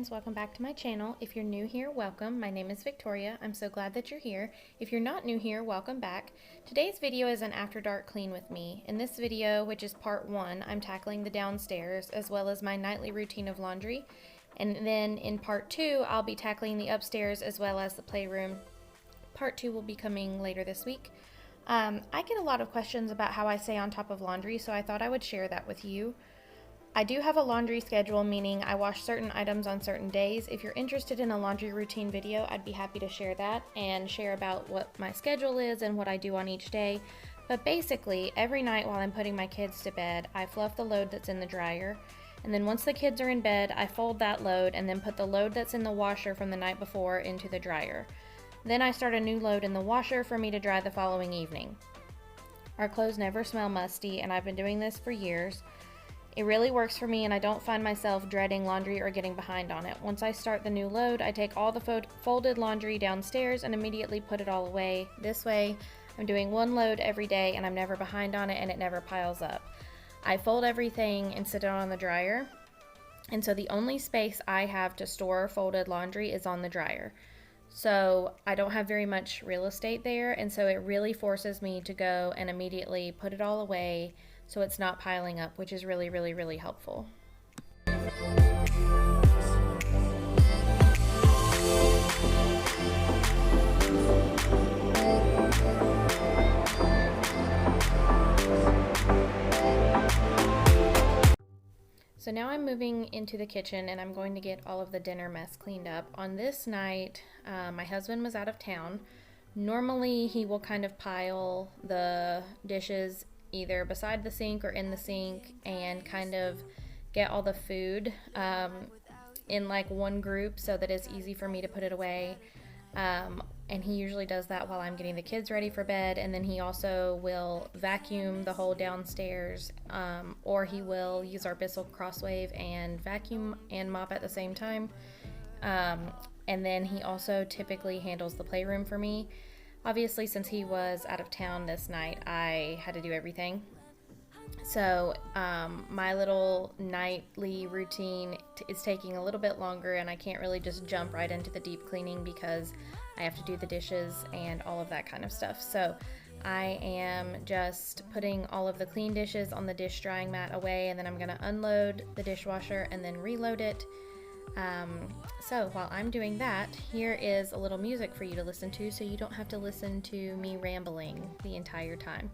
friends, welcome back to my channel. If you're new here, welcome. My name is Victoria. I'm so glad that you're here. If you're not new here, welcome back. Today's video is an after dark clean with me. In this video, which is part 1, I'm tackling the downstairs as well as my nightly routine of laundry. And then in part 2, I'll be tackling the upstairs as well as the playroom. Part 2 will be coming later this week. I get a lot of questions about how I stay on top of laundry, so I thought I would share that with you. I do have a laundry schedule, meaning I wash certain items on certain days. If you're interested in a laundry routine video, I'd be happy to share that and share about what my schedule is and what I do on each day. But basically, every night while I'm putting my kids to bed, I fluff the load that's in the dryer. And then once the kids are in bed, I fold that load and then put the load that's in the washer from the night before into the dryer. Then I start a new load in the washer for me to dry the following evening. Our clothes never smell musty, and I've been doing this for years. It really works for me, and I don't find myself dreading laundry or getting behind on it. Once I start the new load, I take all the folded laundry downstairs and immediately put it all away. This way, I'm doing one load every day and I'm never behind on it and it never piles up. I fold everything and sit it on the dryer, and so the only space I have to store folded laundry is on the dryer. So I don't have very much real estate there, and so it really forces me to go and immediately put it all away so it's not piling up, which is really, really, really helpful. So now I'm moving into the kitchen and I'm going to get all of the dinner mess cleaned up. On this night, my husband was out of town. Normally he will kind of pile the dishes either beside the sink or in the sink and kind of get all the food in like one group so that it's easy for me to put it away. And he usually does that while I'm getting the kids ready for bed, and then he also will vacuum the whole downstairs, or he will use our Bissell Crosswave and vacuum and mop at the same time. And then he also typically handles the playroom for me. Obviously, since he was out of town this night, I had to do everything. So my little nightly routine is taking a little bit longer, and I can't really just jump right into the deep cleaning because I have to do the dishes and all of that kind of stuff. So I am just putting all of the clean dishes on the dish drying mat away, and then I'm going to unload the dishwasher and then reload it. So while I'm doing that, here is a little music for you to listen to so you don't have to listen to me rambling the entire time.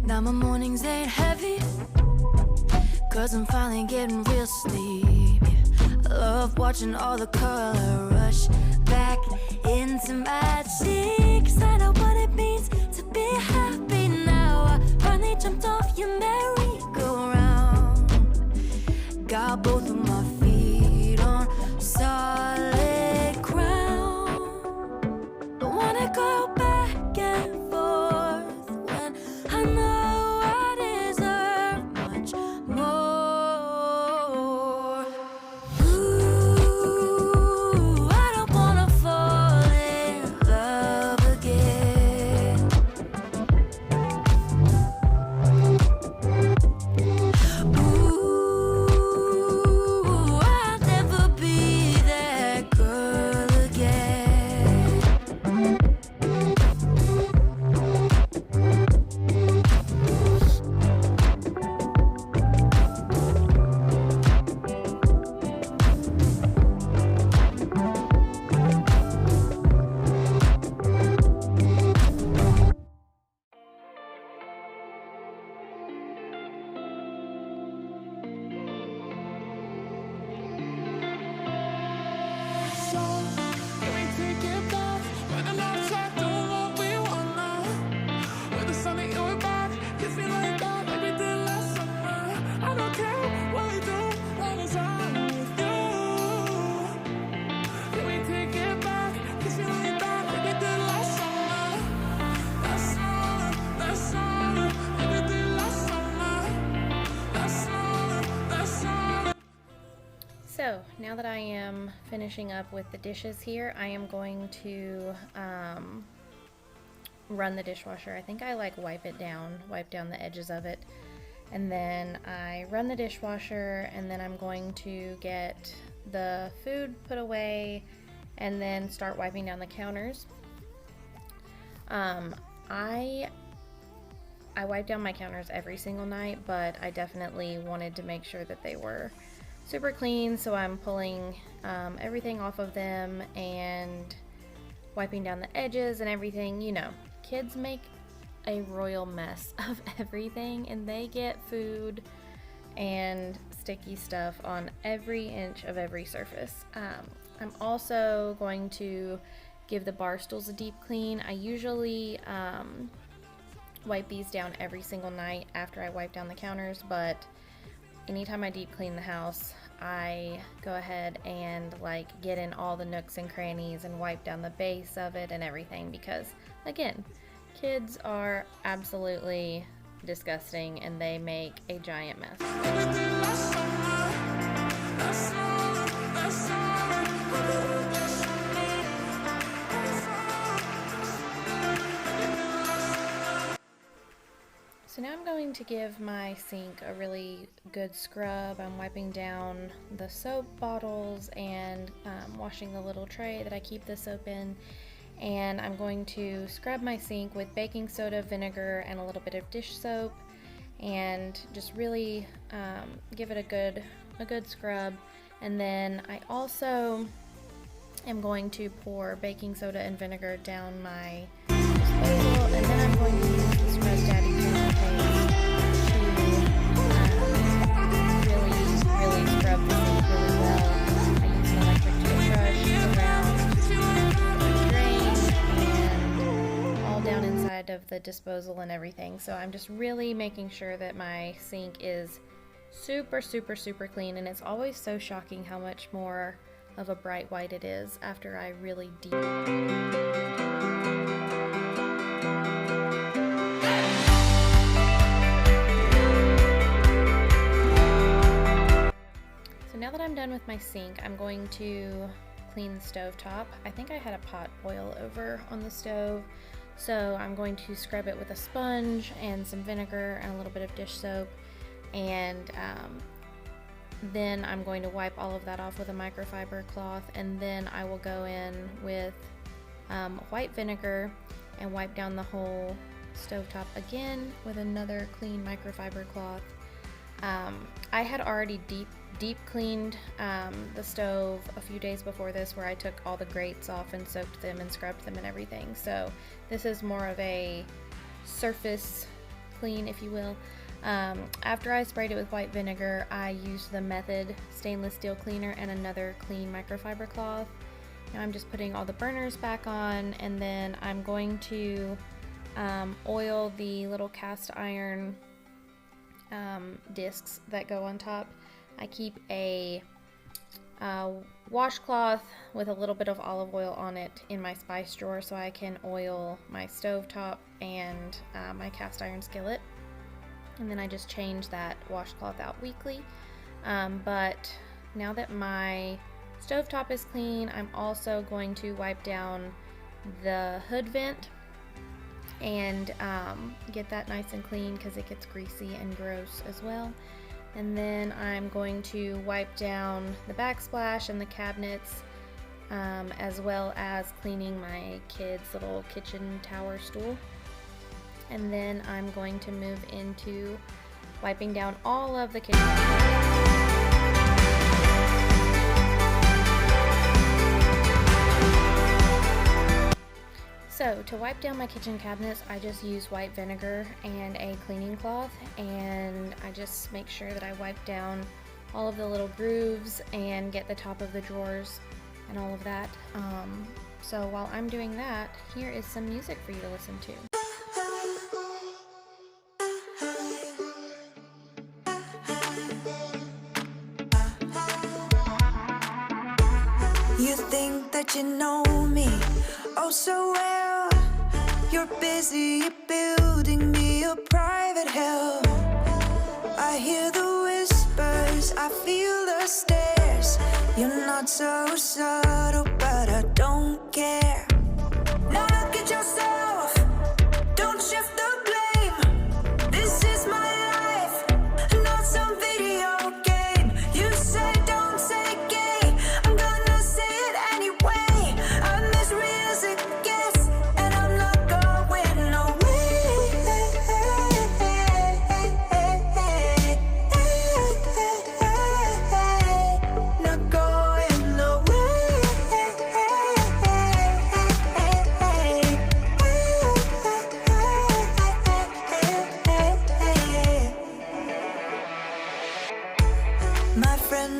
Now my mornings ain't heavy, 'cause I'm finally getting real sleep. I love watching all the color rush back into my cheeks. I know what it means to be happy now. I finally jumped off your merry-go-round. Got both of my feet on solid ground. I wanna go back and forth when I know I deserve much more. Ooh, I don't wanna fall in love again. Ooh, I'll never be that girl again. So now that I am finishing up with the dishes here, I am going to run the dishwasher. I think I like wipe down the edges of it. And then I run the dishwasher, and then I'm going to get the food put away and then start wiping down the counters. I wipe down my counters every single night, but I definitely wanted to make sure that they were super clean, so I'm pulling everything off of them and wiping down the edges and everything. You know, kids make a royal mess of everything, and they get food and sticky stuff on every inch of every surface. I'm also going to give the bar stools a deep clean. I usually wipe these down every single night after I wipe down the counters, but anytime I deep clean the house, I go ahead and like get in all the nooks and crannies and wipe down the base of it and everything, because again, kids are absolutely disgusting and they make a giant mess. So now I'm going to give my sink a really good scrub. I'm wiping down the soap bottles and washing the little tray that I keep the soap in. And I'm going to scrub my sink with baking soda, vinegar, and a little bit of dish soap, and just really give it a good scrub. And then I also am going to pour baking soda and vinegar down my disposal, and then I'm going to use the Scrub Daddy toothpaste to really scrub the sink really well. I use an electric toothbrush around the drain and all down inside of the disposal and everything. So I'm just really making sure that my sink is super clean, and it's always so shocking how much more of a bright white it is after I really deep. So now that I'm done with my sink, I'm going to clean the stove top. I think I had a pot boil over on the stove, so I'm going to scrub it with a sponge and some vinegar and a little bit of dish soap, and then I'm going to wipe all of that off with a microfiber cloth, and then I will go in with white vinegar and wipe down the whole stovetop again with another clean microfiber cloth. I had already deep cleaned the stove a few days before this, where I took all the grates off and soaked them and scrubbed them and everything. So this is more of a surface clean, if you will. After I sprayed it with white vinegar, I used the Method stainless steel cleaner and another clean microfiber cloth. Now I'm just putting all the burners back on, and then I'm going to oil the little cast iron discs that go on top. I keep a washcloth with a little bit of olive oil on it in my spice drawer, so I can oil my stovetop and my cast iron skillet. And then I just change that washcloth out weekly. But now that my stovetop is clean, I'm also going to wipe down the hood vent and get that nice and clean, because it gets greasy and gross as well. And then I'm going to wipe down the backsplash and the cabinets, as well as cleaning my kids' little kitchen tower stool. And then I'm going to move into wiping down all of the kitchen. So to wipe down my kitchen cabinets, I just use white vinegar and a cleaning cloth, and I just make sure that I wipe down all of the little grooves and get the top of the drawers and all of that. So while I'm doing that, here is some music for you to listen to. You think that you know me oh so well. You're busy building me a private hell. I hear the whispers, I feel the stares. You're not so subtle, but I don't care. Now look at yourself,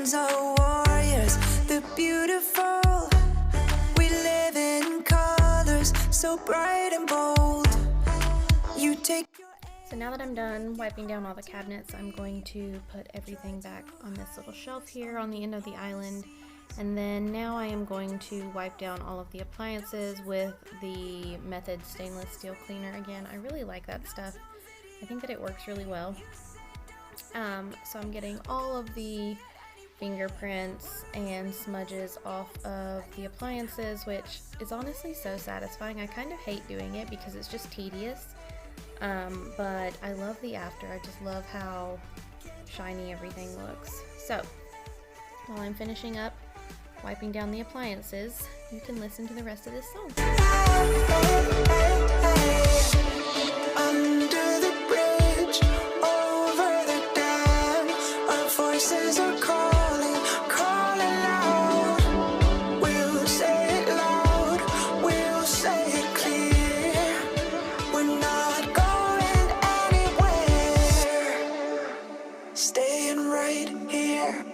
sons are warriors, they're beautiful. We live in colors so bright and bold. You take your So now that I'm done wiping down all the cabinets, I'm going to put everything back on this little shelf here on the end of the island. And then now I am going to wipe down all of the appliances with the Method stainless steel cleaner again. I really like that stuff. I think that it works really well. So I'm getting all of the fingerprints and smudges off of the appliances, which is honestly so satisfying. I kind of hate doing it because it's just tedious. But I love the after. I just love how shiny everything looks. So while I'm finishing up wiping down the appliances, you can listen to the rest of this song. under the bridge, over the dam, our voices are calling, calling out. We'll say it loud, we'll say it clear. We're not going anywhere, staying right here.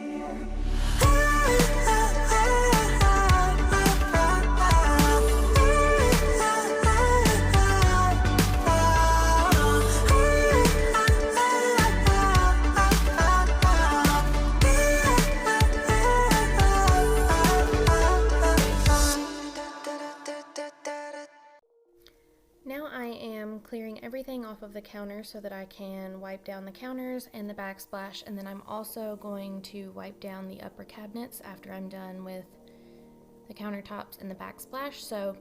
Now I am clearing everything off of the counter so that I can wipe down the counters and the backsplash, and then I'm also going to wipe down the upper cabinets after I'm done with the countertops and the backsplash. So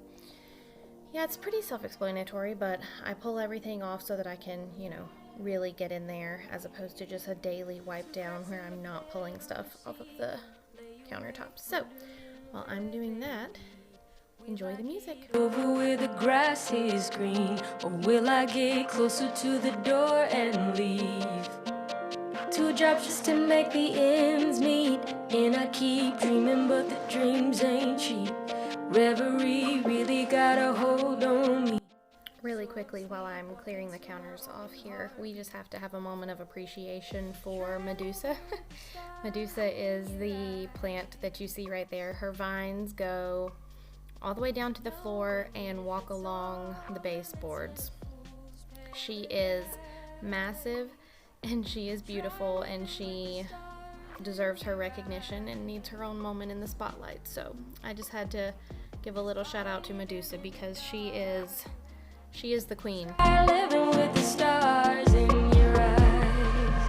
yeah, it's pretty self-explanatory, but I pull everything off so that I can, you know, really get in there, as opposed to just a daily wipe down where I'm not pulling stuff off of the countertops. So while I'm doing that, enjoy the music. Over where the grass is green, or will I get closer to the door and leave? 2 jobs just to make the ends meet, and I keep dreaming, but the dreams ain't cheap. Reverie really got a hold on me. Really quickly, while I'm clearing the counters off here, we just have to have a moment of appreciation for Medusa. Medusa is the plant that you see right there. Her vines go all the way down to the floor and walk along the baseboards. She is massive and she is beautiful, and she deserves her recognition and needs her own moment in the spotlight. So I just had to give a little shout out to Medusa because she is the queen. Living with the stars in your eyes,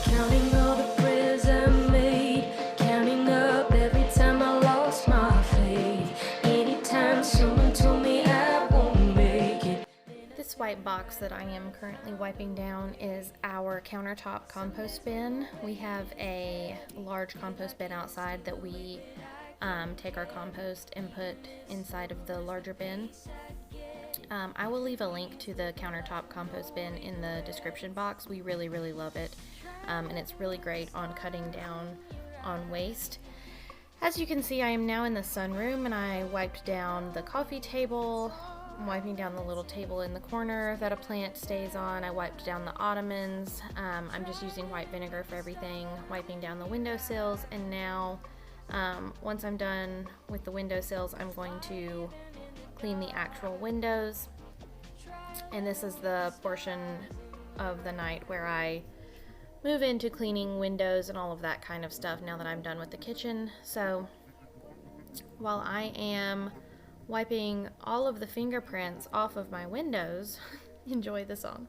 counting all the prayers I made, counting up every time I lost my faith. Anytime someone told me I won't make it. This white box that I am currently wiping down is our countertop compost bin. We have a large compost bin outside that we take our compost and put inside of the larger bin. I will leave a link to the countertop compost bin in the description box. We really, really love it, and it's really great on cutting down on waste. As you can see, I am now in the sunroom, and I wiped down the coffee table. I'm wiping down the little table in the corner that a plant stays on. I wiped down the ottomans. I'm just using white vinegar for everything, wiping down the windowsills, and now once I'm done with the windowsills, I'm going to clean the actual windows. And this is the portion of the night where I move into cleaning windows and all of that kind of stuff now that I'm done with the kitchen. So while I am wiping all of the fingerprints off of my windows, enjoy the song.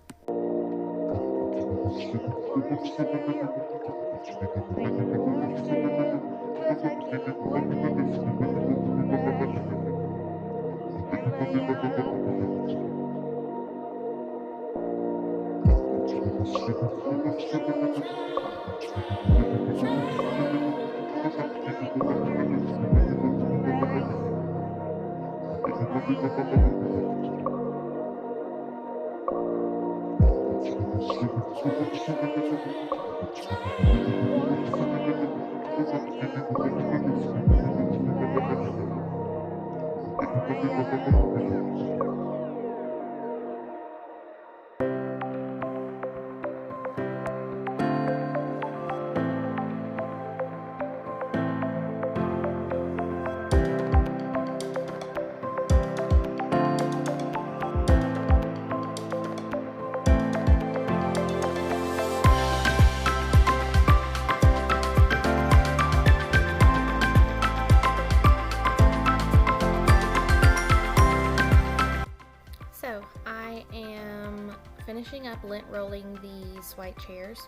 finishing up lint rolling these white chairs,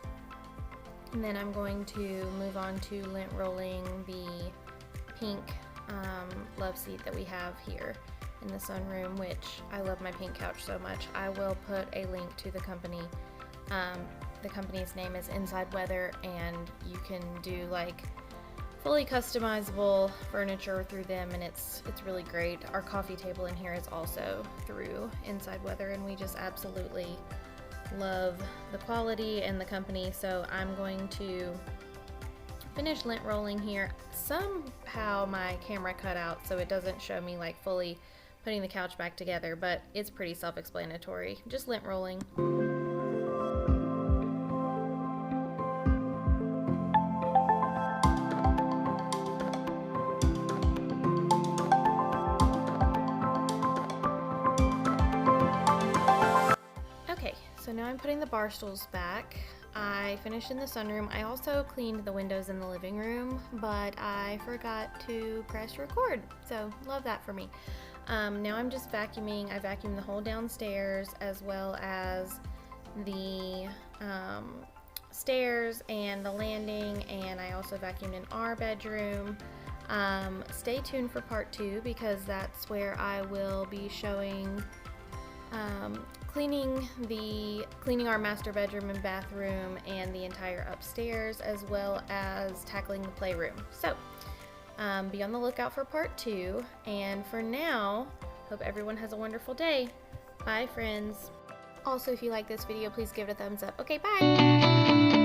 and then I'm going to move on to lint rolling the pink love seat that we have here in the sunroom, which I love my pink couch so much. I will put a link to the company. The company's name is Inside Weather, and you can do like fully customizable furniture through them, and it's really great. Our coffee table in here is also through Inside Weather, and we just absolutely love the quality and the company. So I'm going to finish lint rolling here. Somehow my camera cut out so it doesn't show me like fully putting the couch back together, but it's pretty self-explanatory. Just lint rolling. Okay, so now I'm putting the bar stools back. I finished in the sunroom. I also cleaned the windows in the living room, but I forgot to press record, so love that for me. Now I'm just vacuuming. I vacuumed the whole downstairs as well as the stairs and the landing, and I also vacuumed in our bedroom. Stay tuned for part 2 because that's where I will be showing cleaning our master bedroom and bathroom and the entire upstairs, as well as tackling the playroom. So be on the lookout for part 2, and for now, hope everyone has a wonderful day. Bye, friends. Also, if you like this video, please give it a thumbs up. Okay, bye.